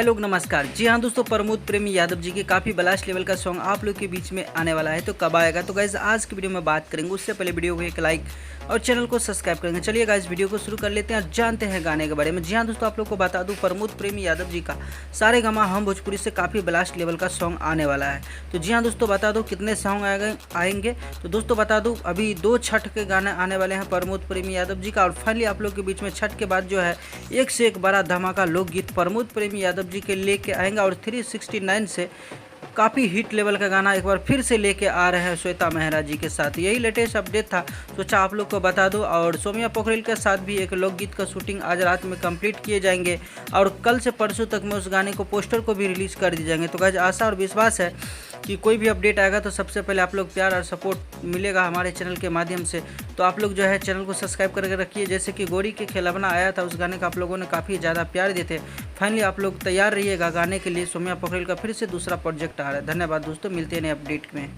हाय लोग नमस्कार। जी हाँ दोस्तों, प्रमोद प्रेमी यादव जी के काफ़ी ब्लास्ट लेवल का सॉन्ग आप लोग के बीच में आने वाला है, तो कब आएगा। तो गाइज आज की वीडियो में बात करेंगे, उससे पहले वीडियो को एक लाइक और चैनल को सब्सक्राइब करेंगे। चलिए गाइज वीडियो को शुरू कर लेते हैं और जानते हैं गाने के बारे में। जी हाँ दोस्तों, आप लोग को बता दूं प्रमोद प्रेमी यादव जी का सारेगामा हम भोजपुरी से काफ़ी ब्लास्ट लेवल का सॉन्ग आने वाला है। तो जी हाँ दोस्तों, बता दो कितने सॉन्ग आएंगे। तो दोस्तों बता दूं अभी 2 छठ के गाने आने वाले हैं प्रमोद प्रेमी यादव जी का, और फाइनली आप लोग के बीच में छठ के बाद जो है एक से एक बड़ा धमाका लोकगीत प्रमोद प्रेमी यादव जी के लेके आएंगे। और 369 से काफ़ी हिट लेवल का गाना एक बार फिर से लेके आ रहे हैं श्वेता मेहरा जी के साथ। यही लेटेस्ट अपडेट था, सोचा आप लोग को बता दो। और सोम्या पोखरेल के साथ भी एक लोकगीत का शूटिंग आज रात में कंप्लीट किए जाएंगे और कल से परसों तक में उस गाने को पोस्टर को भी रिलीज़ कर दिए जाएंगे। तो गाइस आशा और विश्वास है कि कोई भी अपडेट आएगा तो सबसे पहले आप लोग प्यार और सपोर्ट मिलेगा हमारे चैनल के माध्यम से। तो आप लोग जो है चैनल को सब्सक्राइब करके रखिए। जैसे कि गोरी के खिलौना आया था, उस गाने का आप लोगों ने काफ़ी ज़्यादा प्यार दिए थे। फाइनली आप लोग तैयार रहिएगा गाने के लिए। सोम्या पोखरेल का फिर से दूसरा प्रोजेक्ट आ रहा है। धन्यवाद दोस्तों, मिलते हैं नए अपडेट में।